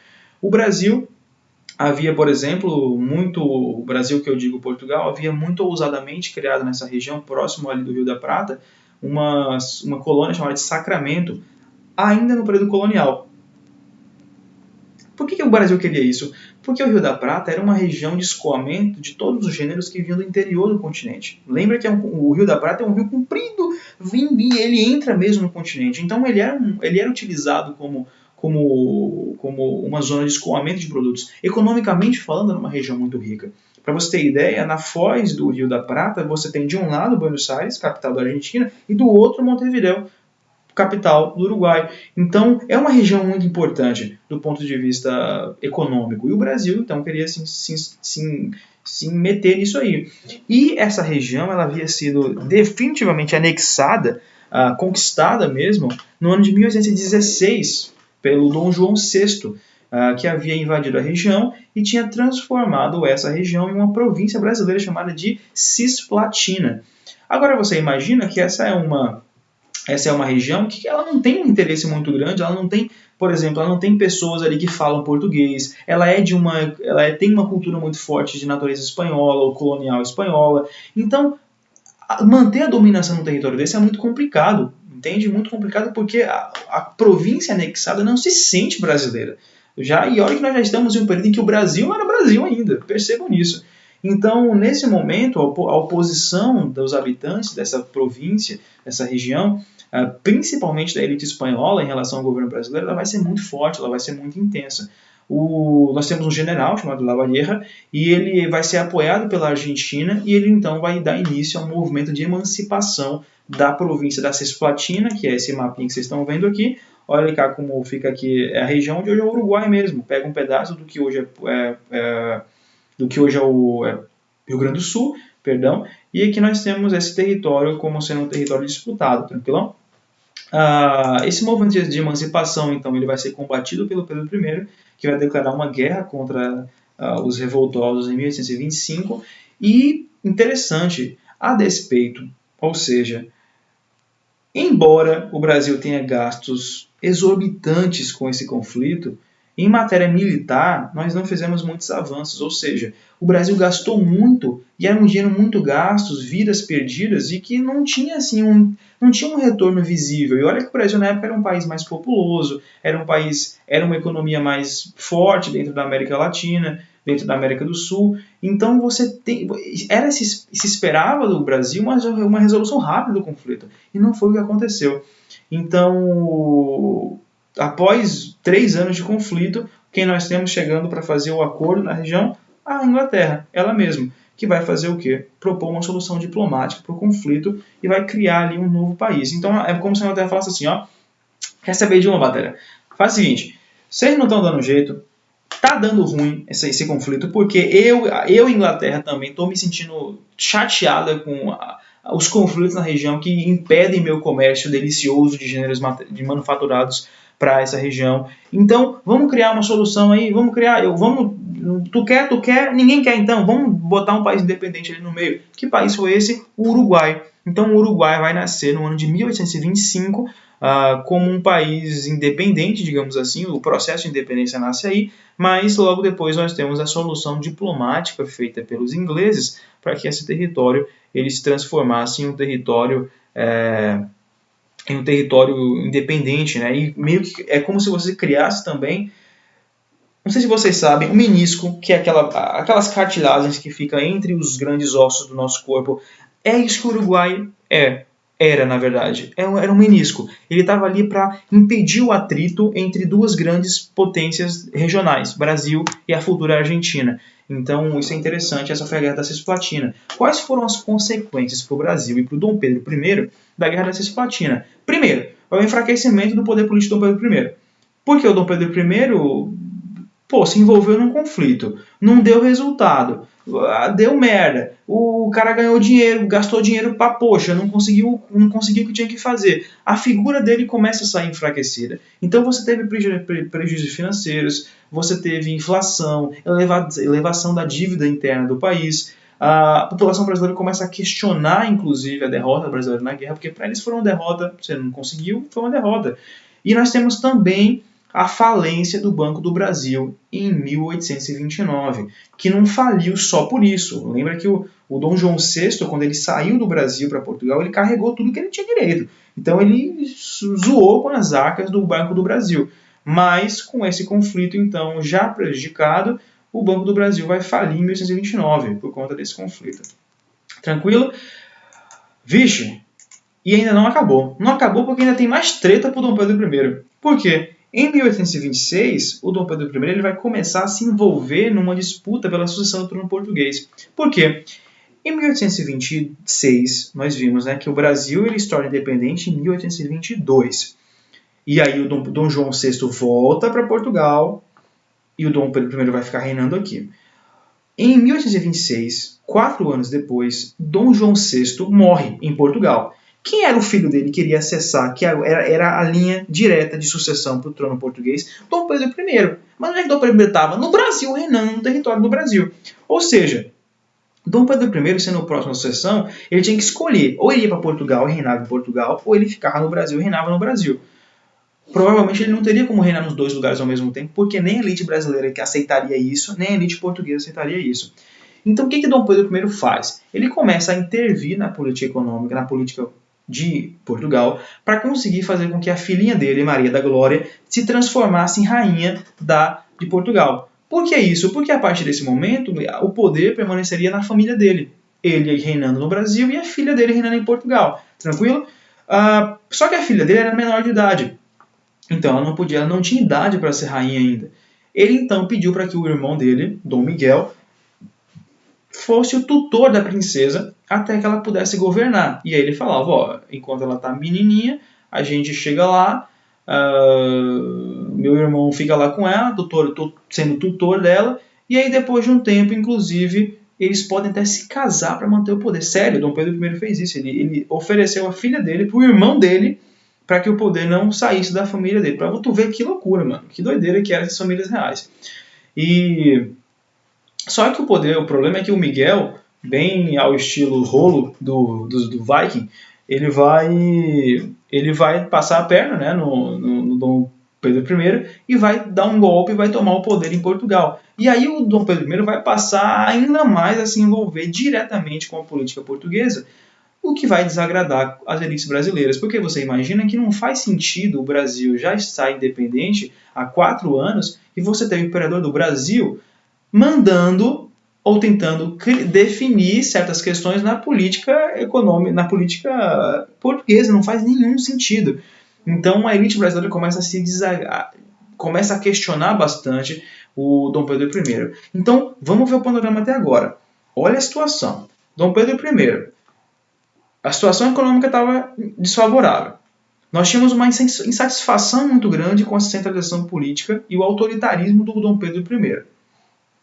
A: O Brasil havia, por exemplo, o Brasil que eu digo Portugal, havia muito ousadamente criado nessa região, próximo ali do Rio da Prata, uma colônia chamada de Sacramento, ainda no período colonial. Por que o Brasil queria isso? Porque o Rio da Prata era uma região de escoamento de todos os gêneros que vinham do interior do continente. Lembra que o Rio da Prata é um rio comprido, ele entra mesmo no continente. Então ele era utilizado como uma zona de escoamento de produtos. Economicamente falando, era uma região muito rica. Para você ter ideia, na foz do Rio da Prata, você tem de um lado Buenos Aires, capital da Argentina, e do outro Montevideo, capital do Uruguai. Então, é uma região muito importante do ponto de vista econômico. E o Brasil, então, queria se meter nisso aí. E essa região ela havia sido definitivamente anexada, conquistada mesmo, no ano de 1816, pelo Dom João VI, que havia invadido a região e tinha transformado essa região em uma província brasileira chamada de Cisplatina. Agora você imagina que essa é uma região que ela não tem um interesse muito grande, ela não tem, por exemplo, ela não tem pessoas ali que falam português, ela tem uma cultura muito forte de natureza espanhola ou colonial espanhola. Então, manter a dominação no território desse é muito complicado, entende? Muito complicado porque a província anexada não se sente brasileira. E olha que nós já estamos em um período em que o Brasil não era Brasil ainda, percebam nisso. Então, nesse momento, a oposição dos habitantes dessa província, dessa região, principalmente da elite espanhola em relação ao governo brasileiro, ela vai ser muito forte, ela vai ser muito intensa. Nós temos um general chamado Lavalleja e ele vai ser apoiado pela Argentina e ele então vai dar início a um movimento de emancipação da província da Cisplatina, que é esse mapinha que vocês estão vendo aqui. Olha cá como fica aqui, é a região de hoje é o Uruguai mesmo. Pega um pedaço do que hoje é o Rio Grande do Sul, perdão, e aqui nós temos esse território como sendo um território disputado, tranquilão? Esse movimento de emancipação, então, ele vai ser combatido pelo Pedro I, que vai declarar uma guerra contra os revoltosos em 1825, e interessante, a despeito, ou seja, embora o Brasil tenha gastos exorbitantes com esse conflito, em matéria militar, nós não fizemos muitos avanços, ou seja, o Brasil gastou muito e era um dinheiro muito gastos, vidas perdidas e que não tinha assim não tinha um retorno visível. E olha que o Brasil na época era um país mais populoso, era uma economia mais forte dentro da América Latina, dentro da América do Sul. Então se esperava do Brasil uma resolução rápida do conflito e não foi o que aconteceu. Então, após 3 anos de conflito, quem nós temos chegando para fazer o acordo na região? A Inglaterra, ela mesma, que vai fazer o quê? Propor uma solução diplomática para o conflito e vai criar ali um novo país. Então é como se a Inglaterra falasse assim, quer saber de uma, Batalha? Faz o seguinte, vocês não estão dando jeito, tá dando ruim esse conflito, porque eu Inglaterra também estou me sentindo chateada com os conflitos na região que impedem meu comércio delicioso de gêneros de manufaturados para essa região. Então, vamos criar uma solução aí, tu quer, ninguém quer então, vamos botar um país independente ali no meio. Que país foi esse? O Uruguai. Então, o Uruguai vai nascer no ano de 1825, como um país independente, digamos assim. O processo de independência nasce aí, mas logo depois nós temos a solução diplomática feita pelos ingleses para que esse território ele se transformasse em um território independente, né? E meio que é como se você criasse também, não sei se vocês sabem, o menisco, que é aquelas cartilagens que ficam entre os grandes ossos do nosso corpo. É isso que o Uruguai era, na verdade. Era um menisco. Ele estava ali para impedir o atrito entre duas grandes potências regionais, Brasil e a futura Argentina. Então, isso é interessante, essa foi a Guerra da Cisplatina. Quais foram as consequências para o Brasil e para o Dom Pedro I da Guerra da Cisplatina? Primeiro, o enfraquecimento do poder político do Dom Pedro I. Porque o Dom Pedro I se envolveu num conflito, não deu resultado, deu merda, o cara ganhou dinheiro, gastou dinheiro pra poxa, não conseguiu o que tinha que fazer. A figura dele começa a sair enfraquecida. Então você teve prejuízos financeiros, você teve inflação, elevação da dívida interna do país. A população brasileira começa a questionar, inclusive, a derrota brasileira na guerra, porque para eles foi uma derrota, você não conseguiu, foi uma derrota. E nós temos também a falência do Banco do Brasil em 1829, que não faliu só por isso. Lembra que o Dom João VI, quando ele saiu do Brasil para Portugal, ele carregou tudo que ele tinha direito. Então ele zoou com as arcas do Banco do Brasil. Mas com esse conflito, então, já prejudicado, o Banco do Brasil vai falir em 1829 por conta desse conflito. Tranquilo? Vixe, e ainda não acabou. Não acabou porque ainda tem mais treta para o Dom Pedro I. Por quê? Em 1826, o Dom Pedro I ele vai começar a se envolver numa disputa pela sucessão do trono português. Por quê? Em 1826, nós vimos, né, que o Brasil ele se torna independente em 1822. E aí o Dom João VI volta para Portugal e o Dom Pedro I vai ficar reinando aqui. Em 1826, 4 anos depois, Dom João VI morre em Portugal. Quem era o filho dele que iria acessar, que era a linha direta de sucessão para o trono português? Dom Pedro I. Mas onde é que Dom Pedro I estava? No Brasil, reinando no território do Brasil. Ou seja, Dom Pedro I, sendo o próximo à sucessão, ele tinha que escolher, ou ele ia para Portugal e reinava em Portugal, ou ele ficava no Brasil e reinava no Brasil. Provavelmente ele não teria como reinar nos dois lugares ao mesmo tempo, porque nem a elite brasileira que aceitaria isso, nem a elite portuguesa aceitaria isso. Então o que Dom Pedro I faz? Ele começa a intervir na política econômica, na política de Portugal, para conseguir fazer com que a filhinha dele, Maria da Glória, se transformasse em rainha de Portugal. Por que isso? Porque a partir desse momento, o poder permaneceria na família dele. Ele reinando no Brasil e a filha dele reinando em Portugal. Tranquilo? Só que a filha dele era menor de idade. Então ela não tinha idade para ser rainha ainda. Ele então pediu para que o irmão dele, Dom Miguel, fosse o tutor da princesa até que ela pudesse governar. E aí ele falava, enquanto ela está menininha, a gente chega lá, meu irmão fica lá com ela, sendo tutor dela, e aí depois de um tempo, inclusive, eles podem até se casar para manter o poder. Sério, Dom Pedro I fez isso. Ele ofereceu a filha dele para o irmão dele, para que o poder não saísse da família dele. Para tu ver que loucura, mano. Que doideira que eram essas famílias reais. Só que o problema é que o Miguel, bem ao estilo rolo do Viking, ele vai passar a perna, né, no Dom Pedro I e vai dar um golpe e vai tomar o poder em Portugal. E aí o Dom Pedro I vai passar ainda mais a se envolver diretamente com a política portuguesa, o que vai desagradar as elites brasileiras. Porque você imagina que não faz sentido o Brasil já estar independente há 4 anos e você ter o imperador do Brasil mandando ou tentando definir certas questões na política econômica, na política portuguesa. Não faz nenhum sentido. Então a elite brasileira começa a questionar bastante o Dom Pedro I. Então vamos ver o panorama até agora. Olha a situação. Dom Pedro I. A situação econômica estava desfavorável. Nós tínhamos uma insatisfação muito grande com a centralização política e o autoritarismo do Dom Pedro I.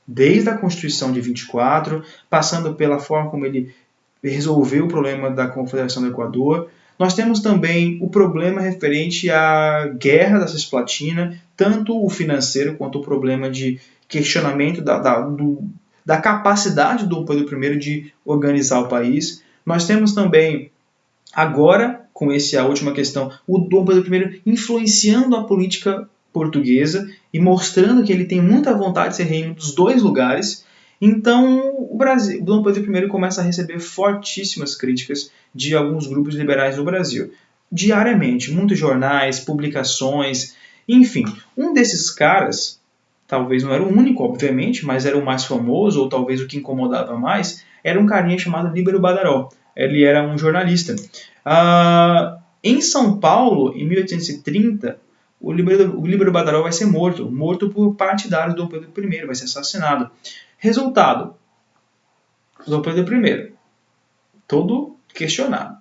A: Desde a Constituição de 24, passando pela forma como ele resolveu o problema da Confederação do Equador. Nós temos também o problema referente à Guerra da Cisplatina, tanto o financeiro quanto o problema de questionamento da capacidade do Dom Pedro I de organizar o país. Nós temos também, agora, com a última questão, o Dom Pedro I influenciando a política portuguesa e mostrando que ele tem muita vontade de ser rei dos dois lugares. Então, o Dom Pedro I começa a receber fortíssimas críticas de alguns grupos liberais no Brasil. Diariamente, muitos jornais, publicações, enfim. Um desses caras, talvez não era o único, obviamente, mas era o mais famoso, ou talvez o que incomodava mais, era um carinha chamado Líbero Badaró. Ele era um jornalista. Em São Paulo, em 1830, o Líbero Badaró vai ser morto por partidários do Dom Pedro I, vai ser assassinado. Resultado, Dom Pedro I, todo questionado.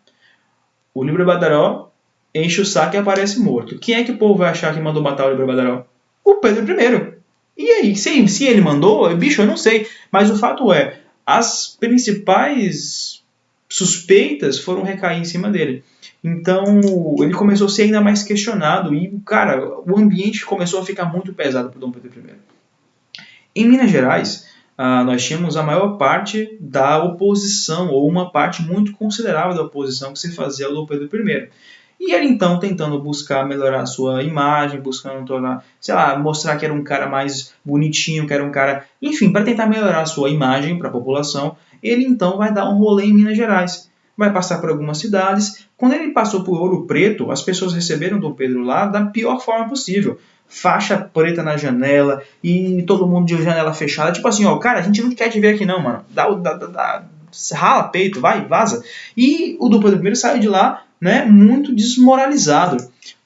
A: O Líbero Badaró enche o saco e aparece morto. Quem é que o povo vai achar que mandou matar o Líbero Badaró? O Pedro I. E aí, se ele mandou, bicho, eu não sei. Mas o fato é, as principais suspeitas foram recair em cima dele. Então, ele começou a ser ainda mais questionado e, cara, o ambiente começou a ficar muito pesado para o Dom Pedro I. Em Minas Gerais, nós tínhamos a maior parte da oposição, ou uma parte muito considerável da oposição que se fazia ao Dom Pedro I. E ele, então, tentando buscar melhorar a sua imagem, buscando tornar, mostrar que era um cara mais bonitinho, que era um cara... Enfim, para tentar melhorar a sua imagem para a população, ele, então, vai dar um rolê em Minas Gerais. Vai passar por algumas cidades. Quando ele passou por Ouro Preto, as pessoas receberam Dom Pedro lá da pior forma possível. Faixa preta na janela e todo mundo de janela fechada. Tipo assim, cara, a gente não quer te ver aqui não, mano. Rala peito, vai, vaza. E o Dom Pedro I saiu de lá, né, muito desmoralizado.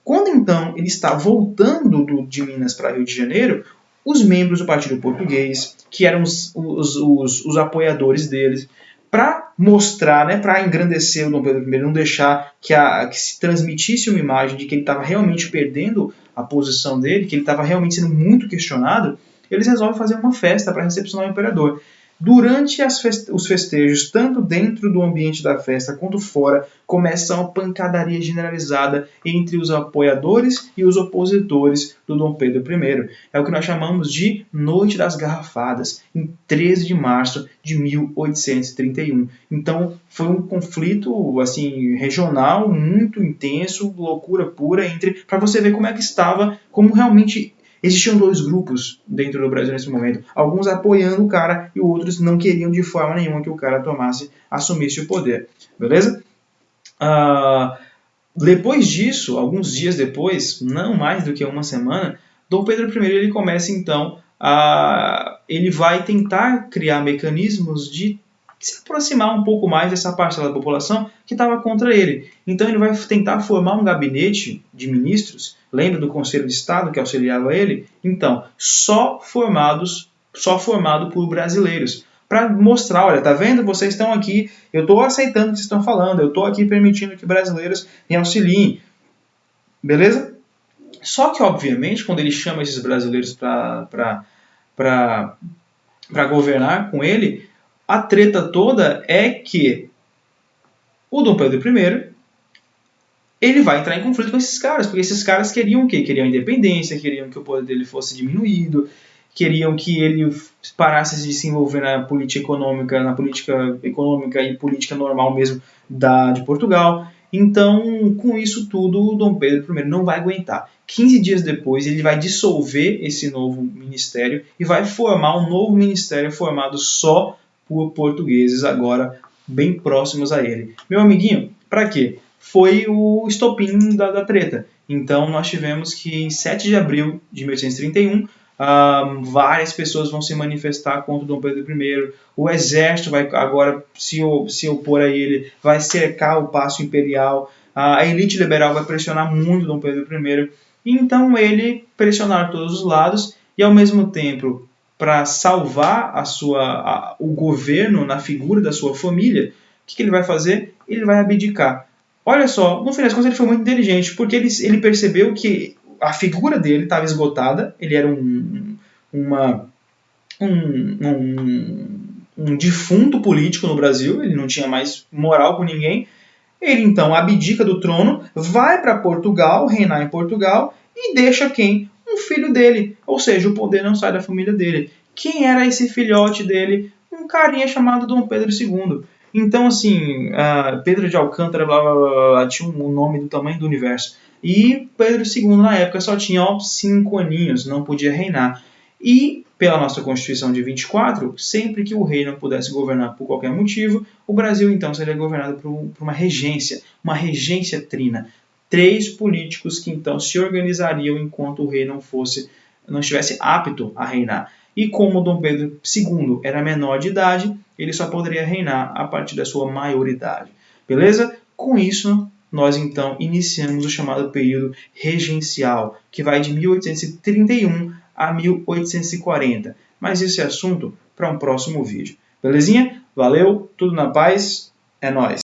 A: Quando então ele está voltando de Minas para Rio de Janeiro, os membros do Partido Português, que eram os apoiadores deles, para mostrar, né, para engrandecer o Dom Pedro I, não deixar que se transmitisse uma imagem de que ele estava realmente perdendo a posição dele, que ele estava realmente sendo muito questionado, eles resolvem fazer uma festa para recepcionar o imperador. Durante os festejos, tanto dentro do ambiente da festa quanto fora, começa uma pancadaria generalizada entre os apoiadores e os opositores do Dom Pedro I. É o que nós chamamos de Noite das Garrafadas, em 13 de março de 1831. Então, foi um conflito assim, regional muito intenso, loucura pura, para você ver como é que estava, como realmente... Existiam dois grupos dentro do Brasil nesse momento. Alguns apoiando o cara e outros não queriam de forma nenhuma que o cara assumisse o poder. Beleza? Depois disso, alguns dias depois, não mais do que uma semana, Dom Pedro I ele começa então ele vai tentar criar mecanismos de se aproximar um pouco mais dessa parcela da população que estava contra ele. Então ele vai tentar formar um gabinete de ministros, lembra do Conselho de Estado que auxiliava ele? Então, só formado por brasileiros. Para mostrar, olha, tá vendo? Vocês estão aqui, eu estou aceitando o que vocês estão falando, eu estou aqui permitindo que brasileiros me auxiliem. Beleza? Só que, obviamente, quando ele chama esses brasileiros para governar com ele, a treta toda é que o Dom Pedro I ele vai entrar em conflito com esses caras, porque esses caras queriam o quê? Queriam independência, queriam que o poder dele fosse diminuído, queriam que ele parasse de se envolver na política econômica e política normal mesmo de Portugal. Então, com isso tudo, o Dom Pedro I não vai aguentar. 15 dias depois, ele vai dissolver esse novo ministério e vai formar um novo ministério formado só por portugueses, agora bem próximos a ele. Meu amiguinho, para quê? Foi o estopim da treta. Então, nós tivemos que em 7 de abril de 1831, várias pessoas vão se manifestar contra Dom Pedro I. O exército vai agora se opor a ele, vai cercar o Paço Imperial. A elite liberal vai pressionar muito Dom Pedro I. Então, ele pressionar todos os lados e, ao mesmo tempo, para salvar o governo na figura da sua família, o que ele vai fazer? Ele vai abdicar. Olha só, no final das contas ele foi muito inteligente, porque ele percebeu que a figura dele estava esgotada, ele era um defunto político no Brasil, ele não tinha mais moral com ninguém. Ele então abdica do trono, vai para Portugal, reinar em Portugal, e deixa quem? Um filho dele, ou seja, o poder não sai da família dele. Quem era esse filhote dele? Um carinha chamado Dom Pedro II. Então, assim, Pedro de Alcântara blá, blá, blá, blá, tinha um nome do tamanho do universo. E Pedro II, na época, só tinha 5 aninhos, não podia reinar. E, pela nossa Constituição de 24, sempre que o rei não pudesse governar por qualquer motivo, o Brasil, então, seria governado por uma regência trina. 3 políticos que, então, se organizariam enquanto o rei não estivesse apto a reinar. E como Dom Pedro II era menor de idade, ele só poderia reinar a partir da sua maioridade. Beleza? Com isso, nós então iniciamos o chamado período regencial, que vai de 1831 a 1840. Mas esse é assunto para um próximo vídeo. Belezinha? Valeu, tudo na paz, é nóis!